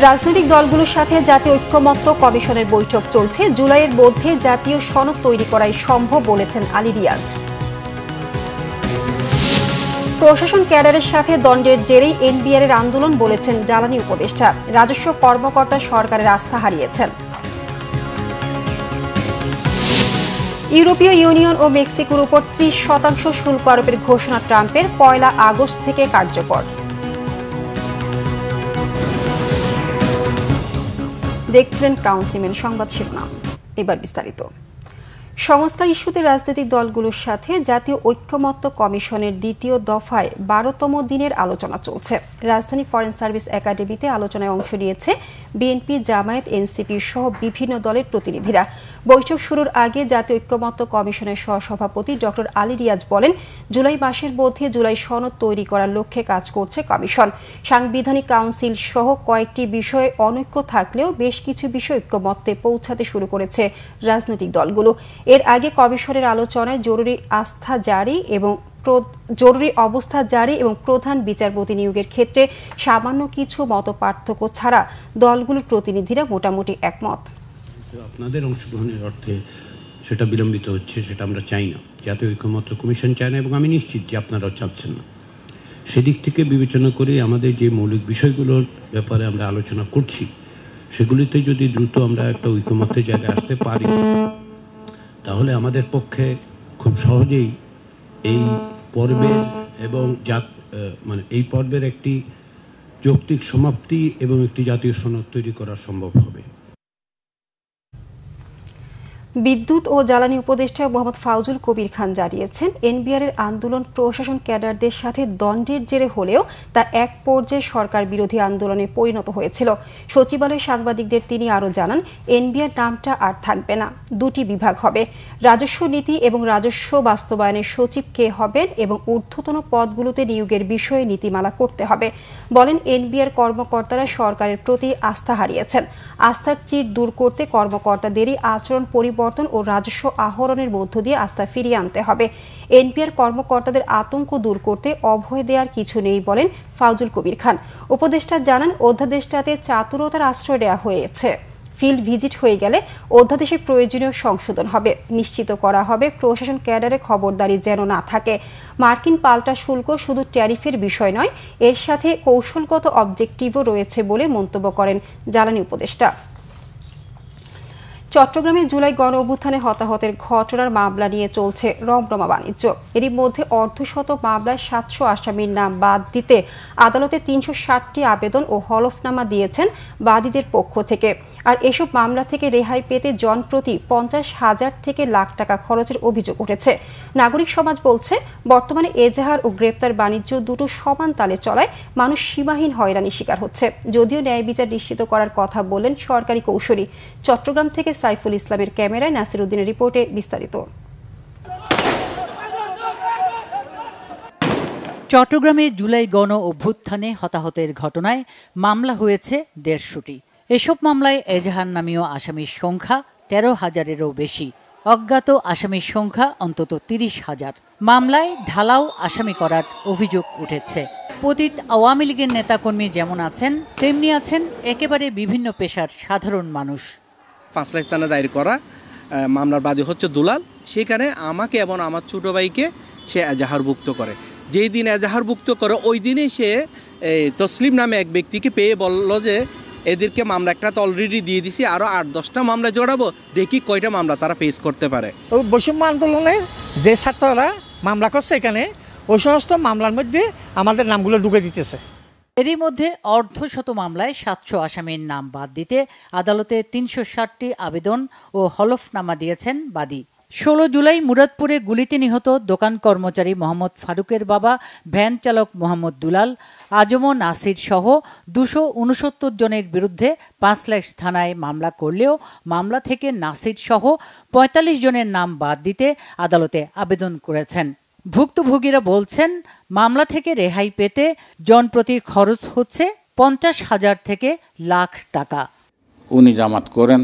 রাজনৈতিক দলগুলোর সাথে জাতীয় ঐক্যমত্য কমিশনের বৈঠক চলছে। জুলাইয়ের মধ্যে জাতীয় সনদ তৈরি করাই সম্ভব বলেছেন আলী রিয়াজ। প্রশাসন ক্যাডারের সাথে দ্বন্দ্বের জেরেই এনবিআর এর আন্দোলন বলেছেন জ্বালানি উপদেষ্টা। রাজস্ব কর্মকর্তা সরকারের আস্থা হারিয়েছেন। ইউরোপীয় ইউনিয়ন ও মেক্সিকোর উপর 30% শুল্ক আরোপের ঘোষণা ট্রাম্পের 1 আগস্ট থেকে কার্যকর। দেখছিলেন ক্রাউন সিমেন্ট সংবাদ শিরোনাম। এবার বিস্তারিত। সংস্কার ইস্যুতে রাজনৈতিক দলগুলোর সাথে জাতীয় ঐক্যমত্য কমিশনের দ্বিতীয় দফায় 12তম দিনের আলোচনা চলছে। রাজধানী ফরেন সার্ভিস একাডেমিতে আলোচনায় অংশ নিয়েছে বিএনপি, জামায়াত, এনসিপি সহ বিভিন্ন দলের প্রতিনিধিরা। বৈঠক শুরুর আগে জাতীয় ঐক্যমত্য কমিশনের সহসভাপতি ডক্টর আলী রিয়াজ বলেন, জুলাই মাসের মধ্যে জুলাই সনদ তৈরি করার লক্ষ্যে কাজ করছে কমিশন। সাংবিধানিক কাউন্সিল সহ কয়েকটি বিষয়ে অনৈক্য থাকলেও বেশ কিছু বিষয় ঐক্যমত্যে পৌঁছাতে শুরু করেছে রাজনৈতিক দলগুলো। এর আগে কমিশনের আলোচনায় জরুরি অবস্থা জারি এবং প্রধান বিচারপতি নিয়োগের ক্ষেত্রে সামান্য কিছু মতপার্থক্য ছাড়া দলগুলোর প্রতিনিধিরা মোটামুটি একমত। আপনাদের অংশগ্রহণের অর্থে সেটা বিলম্বিত হচ্ছে, সেটা আমরা চাই না। জাতীয় ঐক্যমত্য কমিশন চায় না এবং আমি নিশ্চিত যে আপনারাও চাচ্ছেন না। সেদিক থেকে বিবেচনা করে আমাদের যে মৌলিক বিষয়গুলোর ব্যাপারে আমরা আলোচনা করছি, সেগুলিতে যদি দ্রুত আমরা একটা ঐক্যমত্যের জায়গায় আসতে পারি, তাহলে আমাদের পক্ষে খুব সহজেই এই পর্বের এবং এই পর্বের একটি যৌক্তিক সমাপ্তি এবং একটি জাতীয় সনদ তৈরি করা সম্ভব হবে। বিদ্যুৎ ও জ্বালানি উপদেষ্টা মোহাম্মদ ফাউজুল কবির খান জানিয়েছেন, এনবিআর এর আন্দোলন প্রশাসন ক্যাডারদের সাথে দ্বন্দ্বের জেরে হলেও তা এক পর্যায়ে সরকার বিরোধী আন্দোলনে পরিণত হয়েছিল। সচিবালয়ে সাংবাদিকদের তিনি আরও জানান, এনবিআর নামটা আর থাকবে না, দুটি বিভাগ হবে। রাজস্ব নীতি এবং রাজস্ব বাস্তবায়নের সচিব কে হবেন এবং ঊর্ধ্বতন পদগুলোতে নিয়োগের বিষয়ে নীতিমালা করতে হবে। বলেন, এনবিআর কর্মকর্তারা সরকারের প্রতি আস্থা হারিয়েছেন। আস্থার চির দূর করতে কর্মকর্তাদেরই আচরণ পরিবর্তন ও রাজস্ব আহরণের মধ্য দিয়ে আস্থা ফিরিয়ে আনতে হবে। এনবিআর কর্মকর্তাদের আতঙ্ক দূর করতে অভয় দেওয়ার কিছু নেই বলেন ফাউজুল কবির খান। উপদেষ্টা জানান, অধ্যাদেশটাতে চাতুরতার আশ্রয় দেওয়া হয়েছে। ফিল্ড ভিজিট হয়ে গেলে অধ্যাদেশে প্রয়োজনীয় সংশোধন হবে। নিশ্চিত করা হবে প্রশাসন ক্যাডারে খবরদারি যেন না থাকে। মার্কিন পাল্টা শুল্ক শুধু ট্যারিফের বিষয় নয়, এর সাথে কৌশলগত অবজেক্টিভও রয়েছে বলে মন্তব্য করেন জ্বালানি উপদেষ্টা। চট্টগ্রামে জুলাই গণ অভ্যুত্থানে হতাহতের ঘটনার মামলা নিয়ে চলছে রমরমা বাণিজ্য। এরই মধ্যে অর্ধশত মামলায় 700 আসামির নাম বাদ দিতে আদালতে 360টি আবেদন ও হলফনামা দিয়েছেন বাদীদের পক্ষ থেকে। আর এসব মামলা থেকে রেহাই পেতে জনপ্রতি 50,000 থেকে লাখ টাকা খরচের অভিযোগ উঠেছে। নাগরিক সমাজ বলছে, বর্তমানে এজাহার ও গ্রেপ্তার বাণিজ্য দুটো সমান তালে চলায় মানুষ সীমাহীন হয়রানির শিকার হচ্ছে। যদিও ন্যায় বিচার নিশ্চিত করার কথা বললেন সরকারি কৌশলী। চট্টগ্রাম থেকে সাইফুল ইসলামের ক্যামেরায় নাসির উদ্দিনের রিপোর্টে বিস্তারিত। চট্টগ্রামে জুলাই গণ অভ্যুত্থানে হতাহতের ঘটনায় মামলা হয়েছে 150টি। এসব মামলায় এজাহার নামীয় আসামির সংখ্যা 13,000-এরও বেশি। অজ্ঞাত আসামির সংখ্যা অন্তত 30,000। মামলায় ঢালাও আসামি করার অভিযোগ উঠেছে। পতিত আওয়ামী লীগের নেতাকর্মী যেমন আছেন, তেমনি আছেন একেবারে বিভিন্ন পেশার সাধারণ মানুষ। 5 লাখ থানা দায়ের করা মামলার বাদী হচ্ছে দুলাল। সেখানে আমাকে এবং আমার ছোট ভাইকে সে এজাহারভুক্ত করে। যেই দিন এজাহারভুক্ত করে ওই দিনেই সে তসলিম নামে এক ব্যক্তিকে পেয়ে বলল যে এদেরকে মামলা একটা তো অলরেডি দিয়ে দিছি, আরও 8-10টা মামলা জড়াবো, দেখি কয়টা মামলা তারা পেশ করতে পারে। বৈষম্য আন্দোলনের যে ছাত্ররা মামলা করছে এখানে, ওই সমস্ত মামলার মধ্যে আমাদের নামগুলো ঢুকে দিতেছে। এরই মধ্যে অর্ধশত মামলায় 700 আসামির নাম বাদ দিতে আদালতে 360টি আবেদন ও হলফনামা দিয়েছেন বাদী। 16 জুলাই মুরাদপুরে গুলিতে নিহত দোকান কর্মচারী মোহাম্মদ ফারুকের বাবা ভ্যান চালক মোহাম্মদ দুলাল, আজম নাসির সহ 269 জনের বিরুদ্ধে 5 লাখ থানায় মামলা করলেও মামলা থেকে নাসির সহ 45 জনের নাম বাদ দিতে আদালতে আবেদন করেছেন। ভুক্তভোগীরা বলছেন, মামলা থেকে রেহাই পেতে জনপ্রতি খরচ হচ্ছে 50,000 থেকে লাখ টাকা। উনি জামাত করেন,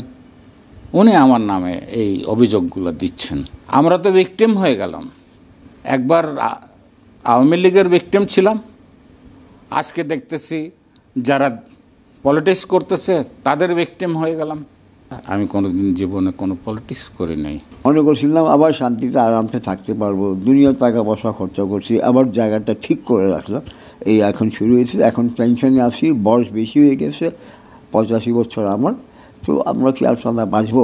উনি আমার নামে এই অভিযোগগুলো দিচ্ছেন। আমরা তো ভিকটিম হয়ে গেলাম। একবার আওয়ামী লীগের ভিকটিম ছিলাম, আজকে দেখতেছি যারা পলিটিক্স করতেছে, তাদের ভিকটিম হয়ে গেলাম। আমি কোনোদিন জীবনে কোনো পলিটিক্স করি নাই। মনে করছিলাম আবার শান্তিতে আরামসে থাকতে পারবো, দুনিয়ার টাকা পয়সা খরচা করছি, আবার জায়গাটা ঠিক করে রাখলাম। এই এখন শুরু হয়েছে, এখন টেনশনে আছি, বয়স বেশি হয়ে গেছে, 85 বছর আমার। তো আমরা কি আর সাদা বাঁচবো?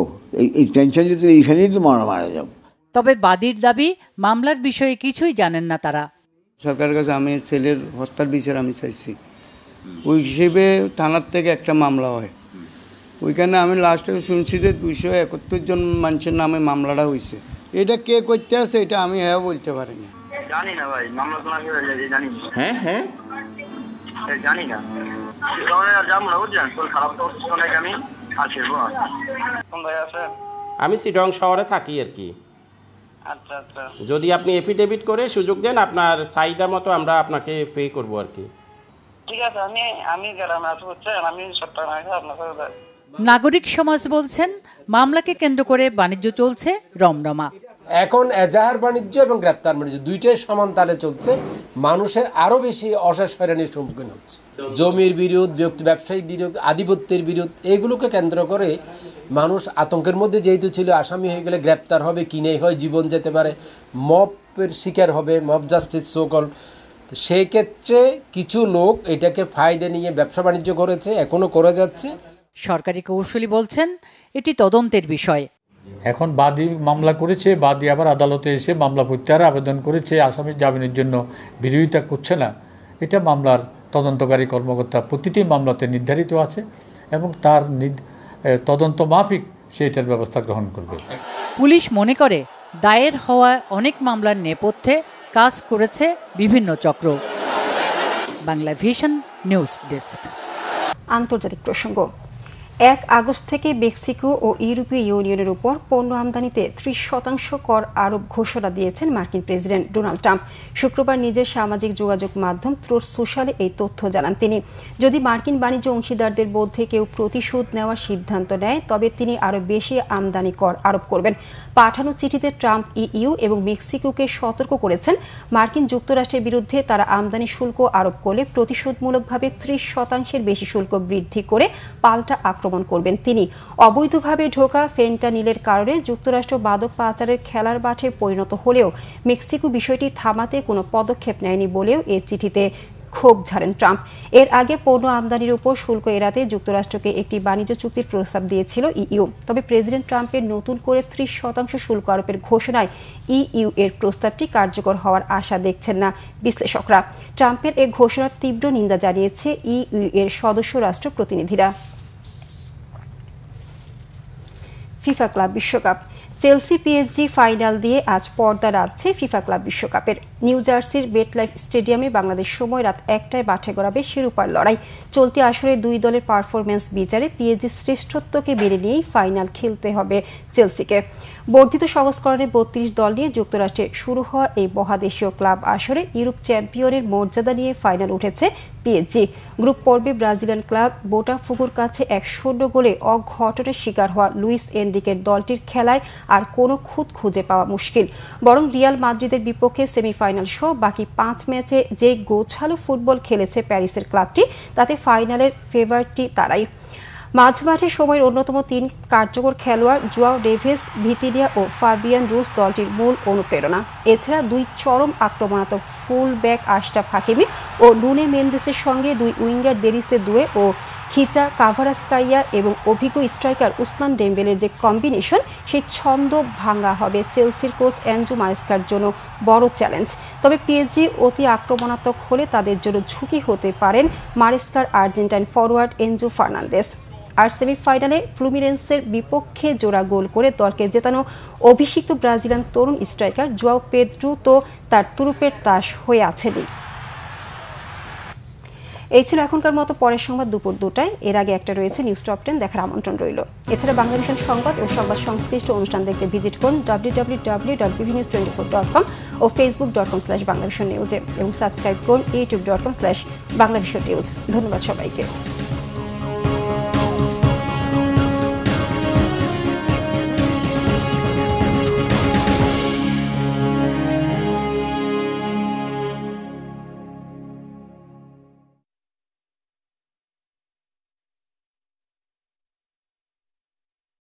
এই টেনশনে তো এইখানেই তো মারা যাব। তবে বাদীর দাবি, মামলার বিষয়ে কিছুই জানেন না তারা। সরকারের কাছে আমি ছেলের হত্যার বিচার আমি চাইছি, ওই হিসেবে থানার থেকে একটা মামলা হয়, ওইখানে আমি লাস্টে শুনছি যে 271 জন মানুষের নামে মামলাটা হয়েছে। এটা কে করতে আছে এটা আমি বলতে পারি না। জানি না ভাই, মামলা তো জানি না। হ্যাঁ জানি না, যাবো না বুঝলেন, তোর খারাপ তো অনেক। আমি আসবো কোন ভাই আছে? আমি চিটং শহরে থাকি আর কি। আচ্ছা আচ্ছা, যদি আপনি এফিডেভিট করে সুযোগ দেন, আপনার চাহিদা মতো আমরা আপনাকে পে করবো আর কি। ঠিক আছে, আমি গেলাম, আমি সপ্তাহ আপনার। নাগরিক সমাজ বলছেন, মামলাকে কেন্দ্র করে বাণিজ্য চলছে রমরমা। এখন এজাহার বাণিজ্য এবং গ্রেপ্তার বাণিজ্য দুইটাই সমান তালে চলছে। মানুষের আরও বেশি অশেষ হয়রানির সম্মুখীন হচ্ছে। জমির বিরোধ, ব্যবসায়িক বিরোধ, আধিপত্যের বিরোধ, এগুলোকে কেন্দ্র করে মানুষ আতঙ্কের মধ্যে যেহেতু ছিল, আসামি হয়ে গেলে গ্রেপ্তার হবে, কি নেই হয়, জীবন যেতে পারে, মবের শিকার হবে, মব জাস্টিস সোকল। তো সেই ক্ষেত্রে কিছু লোক এটাকে ফায়দা নিয়ে ব্যবসা বাণিজ্য করেছে, এখনও করে যাচ্ছে। সরকারি কৌশলী বলছেন, এটি তদন্তের বিষয়। এখন বাদী মামলা করেছে, বাদী আবার আদালতে এসে মামলা প্রত্যাহারের আবেদন করেছে, আসামির জামিনের জন্য বিরোধিতা করছে না। এটা মামলার তদন্তকারী কর্মকর্তা প্রতিটি মামলাতে নির্ধারিত আছে এবং তার তদন্ত মাফিক সেটার ব্যবস্থা গ্রহণ করবে। পুলিশ মনে করে, দায়ের হওয়া অনেক মামলার নেপথ্যে কাজ করেছে বিভিন্ন চক্র। Bangla vision news desk. আন্তর্জাতিক প্রসঙ্গ। 1 আগস্ট থেকে মেক্সিকো ও ইউরোপীয় ইউনিয়নের উপর পণ্য আমদানিতে 30% কর আরোপ ঘোষণা দিয়েছেন মার্কিন প্রেসিডেন্ট ডোনাল্ড ট্রাম্প। শুক্রবার নিজের সামাজিক যোগাযোগ মাধ্যম ট্রুথ সোশ্যালে এই তথ্য জানান তিনি। যদি মার্কিন বাণিজ্য অংশীদারদের মধ্যে কেউ প্রতিশোধ নেওয়ার সিদ্ধান্ত নেয়, তবে তিনি আরও বেশি আমদানি কর আরোপ করবেন। পাঠানো চিঠিতে ট্রাম্প ইইউ এবং মেক্সিকোকে সতর্ক করেছেন, মার্কিন যুক্তরাষ্ট্রের বিরুদ্ধে তারা আমদানি শুল্ক আরোপ করলে প্রতিশোধমূলকভাবে 30% বেশি শুল্ক বৃদ্ধি করে পাল্টা আক্রমণ করবেন তিনি। অবৈধভাবে ঢোকা ফেন্টানিলের কারণে যুক্তরাষ্ট্র মাদক পাচারের খেলার মাঠে পরিণত হলেও মেক্সিকো বিষয়টি থামাতে কোনো পদক্ষেপ নেয়নি বলেও এই চিঠিতে ক্ষোভ ঝাড়েন ট্রাম্প। এর আগে পণ্য আমদানির উপর শুল্ক এড়াতে যুক্তরাষ্ট্রকে একটি বাণিজ্য চুক্তির প্রস্তাব দিয়েছিল ইইউ। তবে প্রেসিডেন্ট ট্রাম্পের নতুন করে 30% শুল্ক আরোপের ঘোষণায় ইইউ এর প্রস্তাবটি কার্যকর হওয়ার আশা দেখছেন না বিশ্লেষকরা। ট্রাম্পের এই ঘোষণার তীব্র নিন্দা জানিয়েছে ইইউ এর সদস্য রাষ্ট্র প্রতিনিধিরা। ফিফা ক্লাব বিশ্বকাপ। চেলসি পিএসজি ফাইনাল দিয়ে আজ পর্দা নামছে ফিফা ক্লাব বিশ্বকাপের। নিউ জার্সির বেটলাইফ স্টেডিয়ামে বাংলাদেশ সময় রাত 1টায় মাঠে গড়াবে শিরোপার লড়াই। চলতি আসরে দুই দলের পারফরম্যান্স বিচারে পিএসজি শ্রেষ্ঠত্বকে বেড়ে নিয়েই ফাইনাল খেলতে হবে চেলসিকে। বর্ধিত সংস্করণে 32 দল নিয়ে যুক্তরাষ্ট্রে শুরু হওয়া এই মহাদেশীয় ক্লাব আসরে ইউরোপ চ্যাম্পিয়নের মর্যাদা নিয়ে ফাইনাল উঠেছে পিএসজি। গ্রুপ পর্বে ব্রাজিলিয়ান ক্লাব বোটাফোগোর কাছে 1-0 গোলে অঘটনের শিকার হওয়া লুইস এনরিকের দলটির খেলায় আর কোনো খুঁত খুঁজে পাওয়া মুশকিল। বরং রিয়াল মাদ্রিদের বিপক্ষে সেমিফাইনাল সহ বাকি 5 ম্যাচে যে গোছালো ফুটবল খেলেছে প্যারিসের ক্লাবটি, তাতে ফাইনালের ফেভারিটটি তারাই। মাঝমাঠে সময়ের অন্যতম 3 কার্যকর খেলোয়াড় জুয়াও ডেভিস, ভিতিনিয়া ও ফাবিয়ান রুস দলটির মূল অনুপ্রেরণা। এছাড়া 2 চরম আক্রমণাত্মক ফুল ব্যাক আশরাফ হাকিমি ও নুনে মেন্দেসের সঙ্গে 2 উইঙ্গার দেরিসে দুয়ে ও খিচা কাভারাস্কাইয়া এবং অভিজ্ঞ স্ট্রাইকার উসমান ডেম্বেলের যে কম্বিনেশন, সেই ছন্দ ভাঙা হবে চেলসির কোচ এনজো মারেস্কার জন্য বড় চ্যালেঞ্জ। তবে পিএসজি অতি আক্রমণাত্মক হলে তাদের জন্য ঝুঁকি হতে পারেন মারেস্কার আর্জেন্টাইন ফরওয়ার্ড এনজো ফার্নান্দেস। আর সেমিফাইনালে ফ্লুমিনেন্সের বিপক্ষে জোড়া গোল করে দলকে জেতানো অভিষিক্ত ব্রাজিলিয়ান তরুণ স্ট্রাইকার জুয়াও পেদ্রো তো তার তুরুপের তাস হয়ে আছেনই। এই ছিল এখনকার মতো। পরের সংবাদ দুপুর 2টায়। এর আগে একটা রয়েছে নিউজ টপ 10 দেখার আমন্ত্রণ রইল। এছাড়া বাংলা ভিশন সংবাদ ও সংবাদ সংশ্লিষ্ট অনুষ্ঠান দেখতে ভিজিট করুন www.bbnews24.com ও facebook.com/banglavisionnews এবং সাবস্ক্রাইব করুন youtube.com/banglavisionnews। ধন্যবাদ সবাইকে।